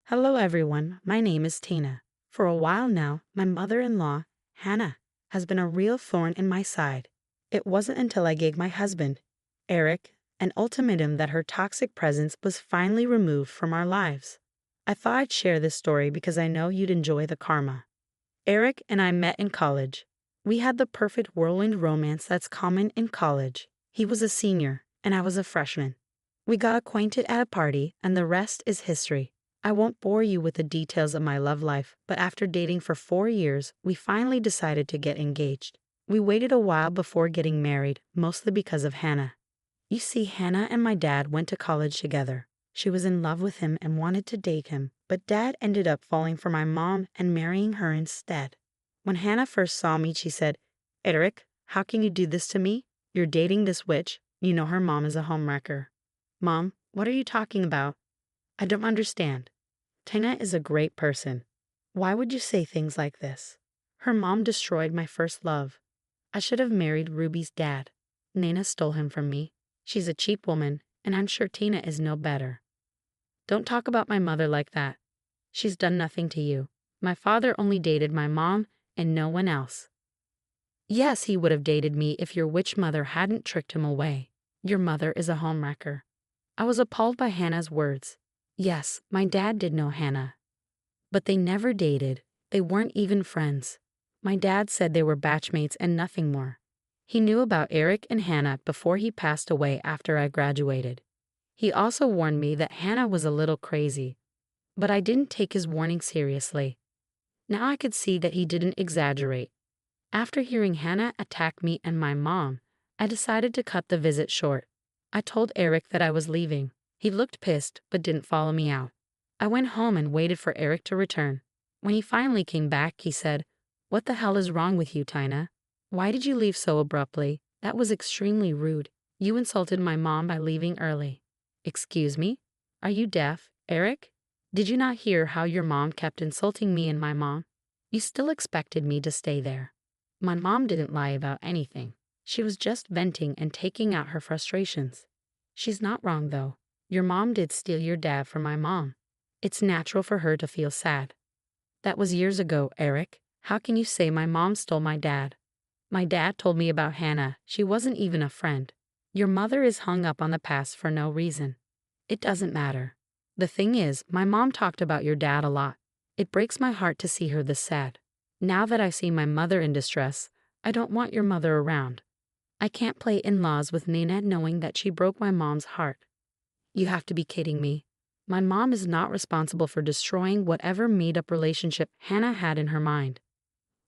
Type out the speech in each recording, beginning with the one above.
Hello everyone, my name is Tina. For a while now, my mother-in-law, Hannah, has been a real thorn in my side. It wasn't until I gave my husband, Eric, an ultimatum that her toxic presence was finally removed from our lives. I thought I'd share this story because I know you'd enjoy the karma. Eric and I met in college. We had the perfect whirlwind romance that's common in college. He was a senior, and I was a freshman. We got acquainted at a party, and the rest is history. I won't bore you with the details of my love life, but after dating for 4 years, we finally decided to get engaged. We waited a while before getting married, mostly because of Hannah. You see, Hannah and my dad went to college together. She was in love with him and wanted to date him, but Dad ended up falling for my mom and marrying her instead. When Hannah first saw me, she said, "Eric, how can you do this to me? You're dating this witch. You know her mom is a homewrecker." "Mom, what are you talking about? I don't understand. Tina is a great person. Why would you say things like this? Her mom destroyed my first love. I should have married Ruby's dad. Nana stole him from me. She's a cheap woman, and I'm sure Tina is no better. Don't talk about my mother like that. She's done nothing to you. My father only dated my mom and no one else. Yes, he would have dated me if your witch mother hadn't tricked him away. Your mother is a homewrecker." I was appalled by Hannah's words. Yes, my dad did know Hannah. But they never dated. They weren't even friends. My dad said they were batchmates and nothing more. He knew about Eric and Hannah before he passed away after I graduated. He also warned me that Hannah was a little crazy, but I didn't take his warning seriously. Now I could see that he didn't exaggerate. After hearing Hannah attack me and my mom, I decided to cut the visit short. I told Eric that I was leaving. He looked pissed but didn't follow me out. I went home and waited for Eric to return. When he finally came back, he said, "What the hell is wrong with you, Tina? Why did you leave so abruptly? That was extremely rude. You insulted my mom by leaving early." "Excuse me? Are you deaf, Eric? Did you not hear how your mom kept insulting me and my mom? You still expected me to stay there." My mom didn't lie about anything. She was just venting and taking out her frustrations. She's not wrong, though. Your mom did steal your dad from my mom. It's natural for her to feel sad. That was years ago, Eric. How can you say my mom stole my dad? My dad told me about Hannah. She wasn't even a friend. Your mother is hung up on the past for no reason. It doesn't matter. The thing is, my mom talked about your dad a lot. It breaks my heart to see her this sad. Now that I see my mother in distress, I don't want your mother around. I can't play in-laws with Nina knowing that she broke my mom's heart. You have to be kidding me. My mom is not responsible for destroying whatever made-up relationship Hannah had in her mind.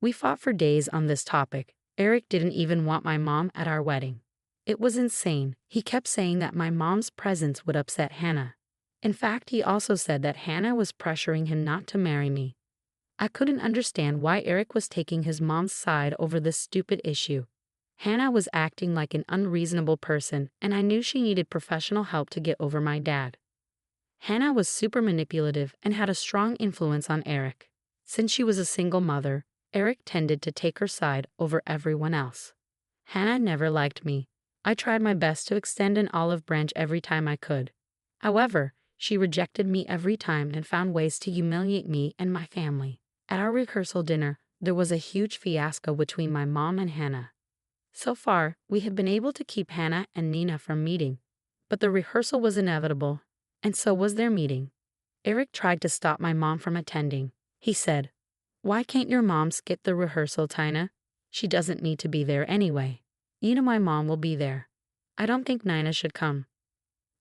We fought for days on this topic. Eric didn't even want my mom at our wedding. It was insane. He kept saying that my mom's presence would upset Hannah. In fact, he also said that Hannah was pressuring him not to marry me. I couldn't understand why Eric was taking his mom's side over this stupid issue. Hannah was acting like an unreasonable person, and I knew she needed professional help to get over my dad. Hannah was super manipulative and had a strong influence on Eric. Since she was a single mother, Eric tended to take her side over everyone else. Hannah never liked me. I tried my best to extend an olive branch every time I could. However, she rejected me every time and found ways to humiliate me and my family. At our rehearsal dinner, there was a huge fiasco between my mom and Hannah. So far, we have been able to keep Hannah and Nina from meeting, but the rehearsal was inevitable, and so was their meeting. Eric tried to stop my mom from attending. He said, "Why can't your mom skip the rehearsal, Tina? She doesn't need to be there anyway. You know my mom will be there. I don't think Nina should come."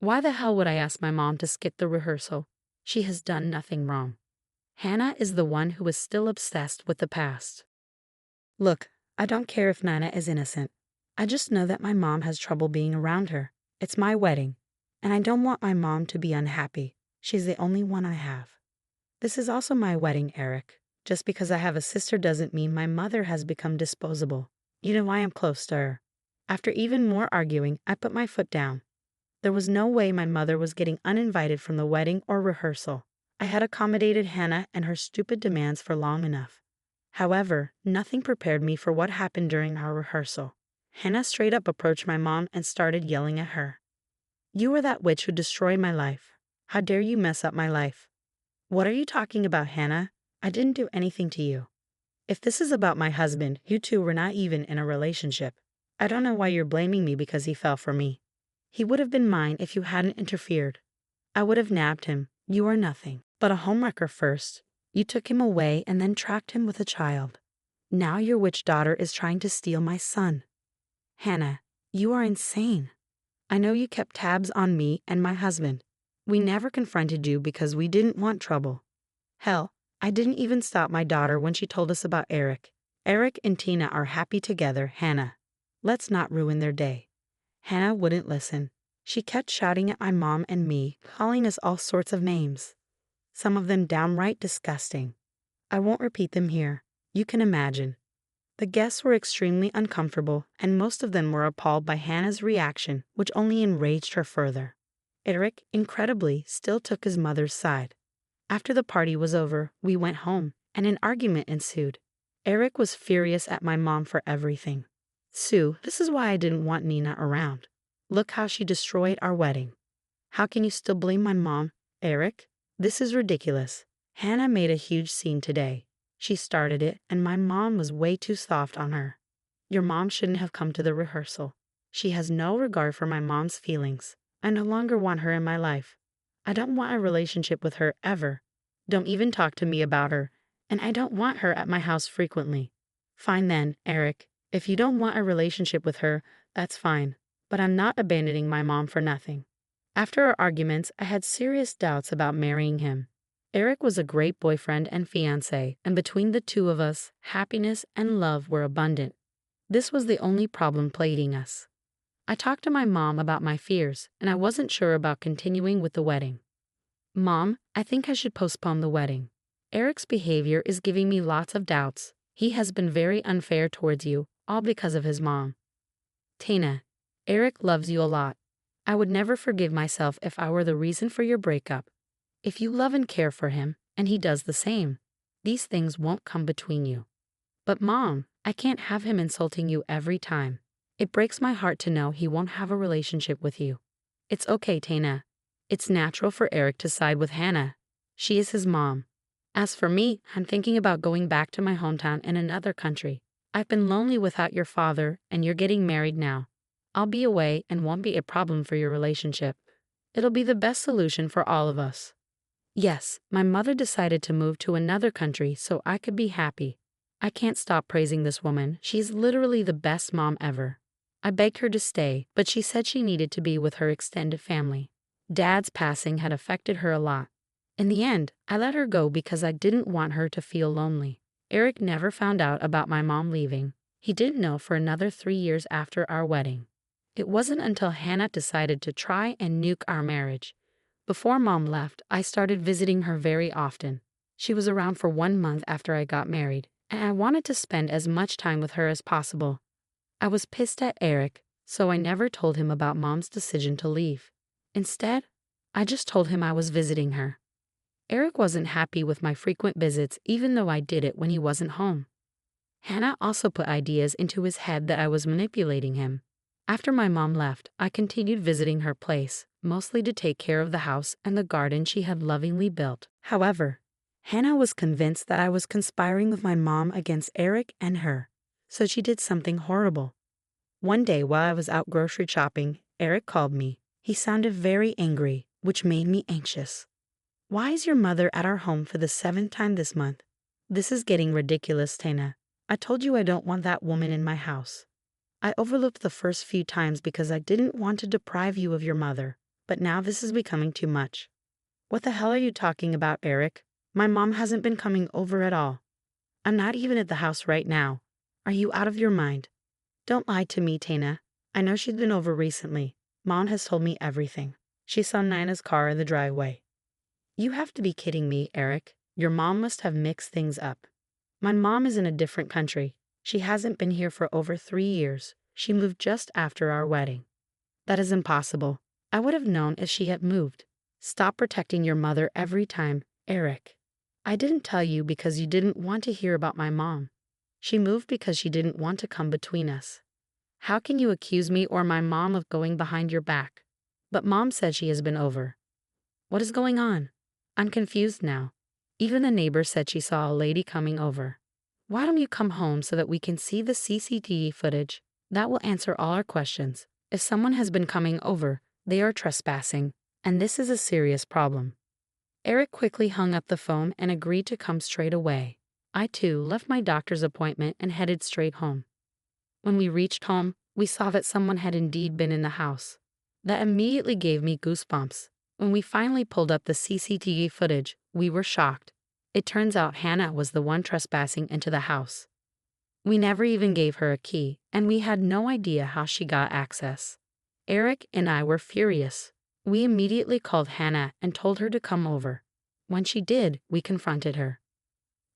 Why the hell would I ask my mom to skip the rehearsal? She has done nothing wrong. Hannah is the one who is still obsessed with the past. Look, I don't care if Nina is innocent. I just know that my mom has trouble being around her. It's my wedding, and I don't want my mom to be unhappy. She's the only one I have. This is also my wedding, Eric. Just because I have a sister doesn't mean my mother has become disposable. You know why I'm close to her. After even more arguing, I put my foot down. There was no way my mother was getting uninvited from the wedding or rehearsal. I had accommodated Hannah and her stupid demands for long enough. However, nothing prepared me for what happened during our rehearsal. Hannah straight up approached my mom and started yelling at her. "You are that witch who destroyed my life. How dare you mess up my life?" What are you talking about, Hannah? I didn't do anything to you. If this is about my husband, you two were not even in a relationship. I don't know why you're blaming me because he fell for me. He would have been mine if you hadn't interfered. I would have nabbed him. You are nothing but a homewrecker first. You took him away and then trapped him with a child. Now your witch daughter is trying to steal my son. Hannah, you are insane. I know you kept tabs on me and my husband. We never confronted you because we didn't want trouble. Hell, I didn't even stop my daughter when she told us about Eric. Eric and Tina are happy together, Hannah. Let's not ruin their day. Hannah wouldn't listen. She kept shouting at my mom and me, calling us all sorts of names. Some of them downright disgusting. I won't repeat them here. You can imagine. The guests were extremely uncomfortable, and most of them were appalled by Hannah's reaction, which only enraged her further. Eric, incredibly, still took his mother's side. After the party was over, we went home, and an argument ensued. Eric was furious at my mom for everything. Sue, this is why I didn't want Nina around. Look how she destroyed our wedding. How can you still blame my mom, Eric? This is ridiculous. Hannah made a huge scene today. She started it, and my mom was way too soft on her. Your mom shouldn't have come to the rehearsal. She has no regard for my mom's feelings. I no longer want her in my life. I don't want a relationship with her ever. Don't even talk to me about her, and I don't want her at my house frequently. Fine then, Eric. If you don't want a relationship with her, that's fine. But I'm not abandoning my mom for nothing. After our arguments, I had serious doubts about marrying him. Eric was a great boyfriend and fiancé, and between the two of us, happiness and love were abundant. This was the only problem plaguing us. I talked to my mom about my fears, and I wasn't sure about continuing with the wedding. Mom, I think I should postpone the wedding. Eric's behavior is giving me lots of doubts. He has been very unfair towards you, all because of his mom. Tina, Eric loves you a lot. I would never forgive myself if I were the reason for your breakup. If you love and care for him, and he does the same, these things won't come between you. But Mom, I can't have him insulting you every time. It breaks my heart to know he won't have a relationship with you. It's okay, Tina. It's natural for Eric to side with Hannah. She is his mom. As for me, I'm thinking about going back to my hometown in another country. I've been lonely without your father, and you're getting married now. I'll be away and won't be a problem for your relationship. It'll be the best solution for all of us. Yes, my mother decided to move to another country so I could be happy. I can't stop praising this woman. She's literally the best mom ever. I begged her to stay, but she said she needed to be with her extended family. Dad's passing had affected her a lot. In the end, I let her go because I didn't want her to feel lonely. Eric never found out about my mom leaving. He didn't know for another 3 years after our wedding. It wasn't until Hannah decided to try and nuke our marriage. Before Mom left, I started visiting her very often. She was around for 1 month after I got married, and I wanted to spend as much time with her as possible. I was pissed at Eric, so I never told him about Mom's decision to leave. Instead, I just told him I was visiting her. Eric wasn't happy with my frequent visits even though I did it when he wasn't home. Hannah also put ideas into his head that I was manipulating him. After my mom left, I continued visiting her place, mostly to take care of the house and the garden she had lovingly built. However, Hannah was convinced that I was conspiring with my mom against Eric and her, so she did something horrible. One day while I was out grocery shopping, Eric called me. He sounded very angry, which made me anxious. Why is your mother at our home for the 7th time this month? This is getting ridiculous, Tina. I told you I don't want that woman in my house. I overlooked the first few times because I didn't want to deprive you of your mother, but now this is becoming too much. What the hell are you talking about, Eric? My mom hasn't been coming over at all. I'm not even at the house right now. Are you out of your mind? Don't lie to me, Tina. I know she's been over recently. Mom has told me everything. She saw Nina's car in the driveway. You have to be kidding me, Eric. Your mom must have mixed things up. My mom is in a different country. She hasn't been here for over 3 years. She moved just after our wedding. That is impossible. I would have known if she had moved. Stop protecting your mother every time, Eric. I didn't tell you because you didn't want to hear about my mom. She moved because she didn't want to come between us. How can you accuse me or my mom of going behind your back? But Mom said she has been over. What is going on? I'm confused now. Even the neighbor said she saw a lady coming over. Why don't you come home so that we can see the CCTV footage? That will answer all our questions. If someone has been coming over, they are trespassing, and this is a serious problem. Eric quickly hung up the phone and agreed to come straight away. I too left my doctor's appointment and headed straight home. When we reached home, we saw that someone had indeed been in the house. That immediately gave me goosebumps. When we finally pulled up the CCTV footage, we were shocked. It turns out Hannah was the one trespassing into the house. We never even gave her a key, and we had no idea how she got access. Eric and I were furious. We immediately called Hannah and told her to come over. When she did, we confronted her.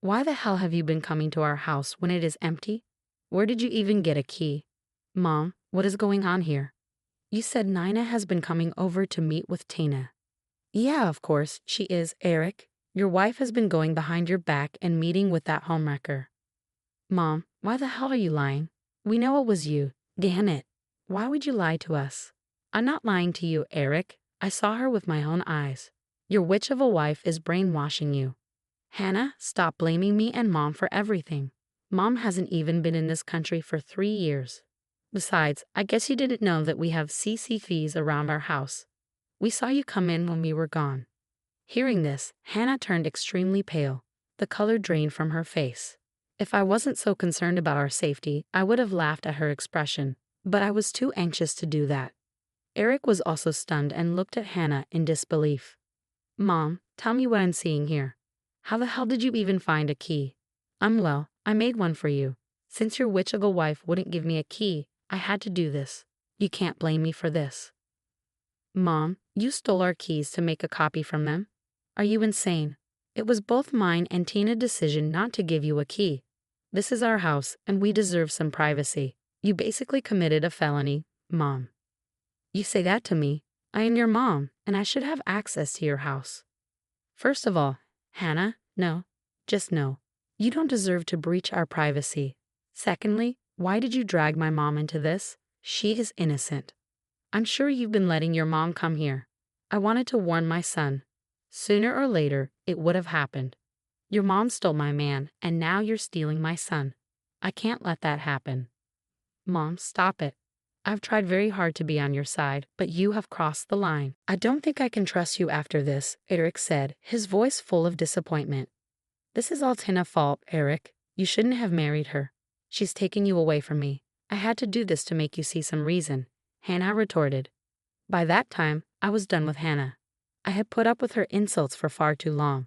Why the hell have you been coming to our house when it is empty? Where did you even get a key? Mom, what is going on here? You said Nina has been coming over to meet with Tina. Yeah, of course, she is, Eric. Your wife has been going behind your back and meeting with that homewrecker. Mom, why the hell are you lying? We know it was you. Damn it. Why would you lie to us? I'm not lying to you, Eric. I saw her with my own eyes. Your witch of a wife is brainwashing you. Hannah, stop blaming me and Mom for everything. Mom hasn't even been in this country for 3 years. Besides, I guess you didn't know that we have CCTVs around our house. We saw you come in when we were gone. Hearing this, Hannah turned extremely pale. The color drained from her face. If I wasn't so concerned about our safety, I would have laughed at her expression, but I was too anxious to do that. Eric was also stunned and looked at Hannah in disbelief. Mom, tell me what I'm seeing here. How the hell did you even find a key? Well, I made one for you. Since your witch of a wife wouldn't give me a key, I had to do this. You can't blame me for this. Mom, you stole our keys to make a copy from them? Are you insane? It was both mine and Tina's decision not to give you a key. This is our house, and we deserve some privacy. You basically committed a felony, Mom. You say that to me. I am your mom, and I should have access to your house. First of all, Hannah, no. Just no. You don't deserve to breach our privacy. Secondly, why did you drag my mom into this? She is innocent. I'm sure you've been letting your mom come here. I wanted to warn my son. Sooner or later, it would have happened. Your mom stole my man, and now you're stealing my son. I can't let that happen. Mom, stop it. I've tried very hard to be on your side, but you have crossed the line. I don't think I can trust you after this, Eric said, his voice full of disappointment. This is all Tina's fault, Eric. You shouldn't have married her. She's taken you away from me. I had to do this to make you see some reason, Hannah retorted. By that time, I was done with Hannah. I had put up with her insults for far too long.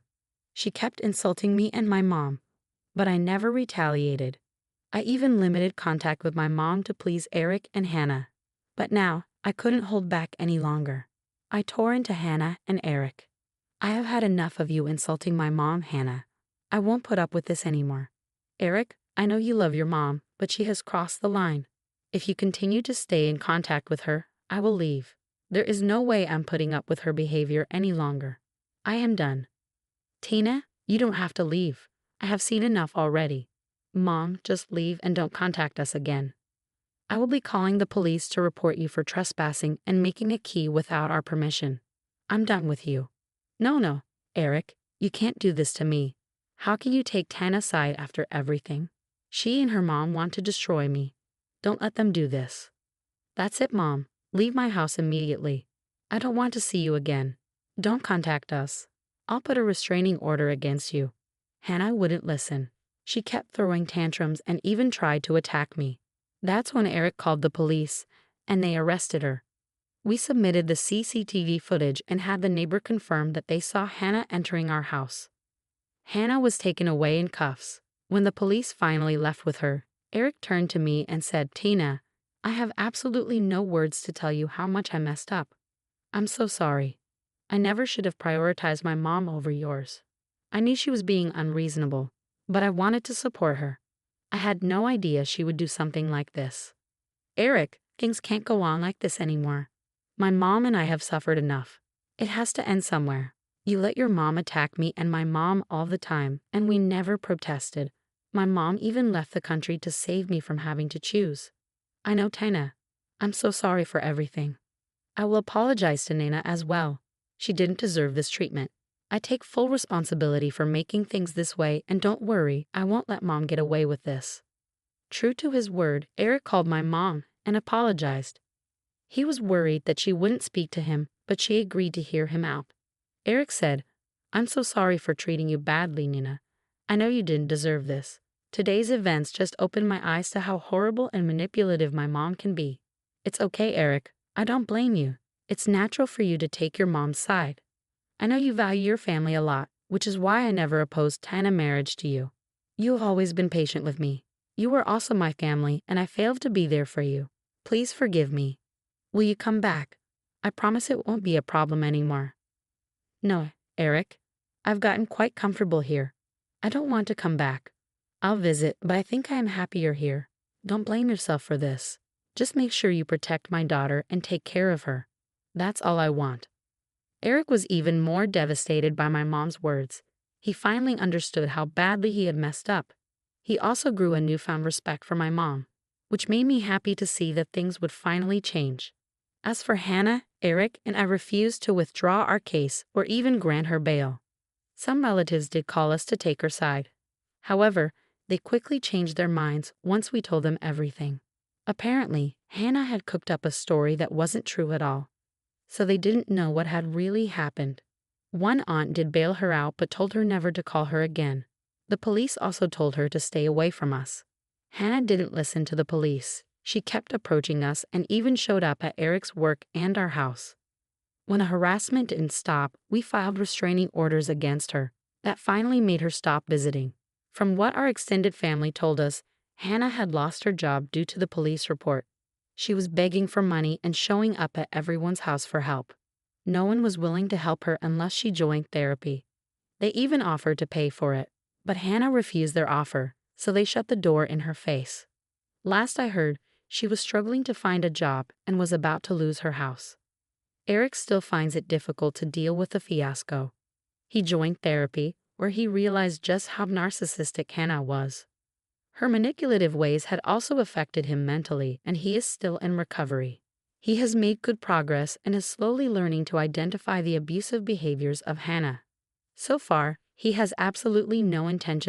She kept insulting me and my mom, but I never retaliated. I even limited contact with my mom to please Eric and Hannah. But now, I couldn't hold back any longer. I tore into Hannah and Eric. I have had enough of you insulting my mom, Hannah. I won't put up with this anymore. Eric, I know you love your mom, but she has crossed the line. If you continue to stay in contact with her, I will leave. There is no way I'm putting up with her behavior any longer. I am done. Tina, you don't have to leave. I have seen enough already. Mom, just leave and don't contact us again. I will be calling the police to report you for trespassing and making a key without our permission. I'm done with you. No, Eric, you can't do this to me. How can you take Tana's side after everything? She and her mom want to destroy me. Don't let them do this. That's it, Mom. Leave my house immediately. I don't want to see you again. Don't contact us. I'll put a restraining order against you. Hannah wouldn't listen. She kept throwing tantrums and even tried to attack me. That's when Eric called the police, and they arrested her. We submitted the CCTV footage and had the neighbor confirm that they saw Hannah entering our house. Hannah was taken away in cuffs. When the police finally left with her, Eric turned to me and said, Tina, I have absolutely no words to tell you how much I messed up. I'm so sorry. I never should have prioritized my mom over yours. I knew she was being unreasonable, but I wanted to support her. I had no idea she would do something like this. Eric, things can't go on like this anymore. My mom and I have suffered enough. It has to end somewhere. You let your mom attack me and my mom all the time, and we never protested. My mom even left the country to save me from having to choose. I know, Tina. I'm so sorry for everything. I will apologize to Nina as well. She didn't deserve this treatment. I take full responsibility for making things this way, and don't worry, I won't let Mom get away with this." True to his word, Eric called my mom and apologized. He was worried that she wouldn't speak to him, but she agreed to hear him out. Eric said, "I'm so sorry for treating you badly, Nina. I know you didn't deserve this. Today's events just opened my eyes to how horrible and manipulative my mom can be. It's okay, Eric. I don't blame you. It's natural for you to take your mom's side. I know you value your family a lot, which is why I never opposed Hannah marriage to you. You have always been patient with me. You were also my family, and I failed to be there for you. Please forgive me. Will you come back? I promise it won't be a problem anymore." "No, Eric. I've gotten quite comfortable here. I don't want to come back. I'll visit, but I think I am happier here. Don't blame yourself for this. Just make sure you protect my daughter and take care of her. That's all I want." Eric was even more devastated by my mom's words. He finally understood how badly he had messed up. He also grew a newfound respect for my mom, which made me happy to see that things would finally change. As for Hannah, Eric and I refused to withdraw our case or even grant her bail. Some relatives did call us to take her side. However, they quickly changed their minds once we told them everything. Apparently, Hannah had cooked up a story that wasn't true at all, so they didn't know what had really happened. One aunt did bail her out but told her never to call her again. The police also told her to stay away from us. Hannah didn't listen to the police. She kept approaching us and even showed up at Eric's work and our house. When the harassment didn't stop, we filed restraining orders against her. That finally made her stop visiting. From what our extended family told us, Hannah had lost her job due to the police report. She was begging for money and showing up at everyone's house for help. No one was willing to help her unless she joined therapy. They even offered to pay for it, but Hannah refused their offer, so they shut the door in her face. Last I heard, she was struggling to find a job and was about to lose her house. Eric still finds it difficult to deal with the fiasco. He joined therapy, where he realized just how narcissistic Hannah was. Her manipulative ways had also affected him mentally, and he is still in recovery. He has made good progress and is slowly learning to identify the abusive behaviors of Hannah. So far, he has absolutely no intention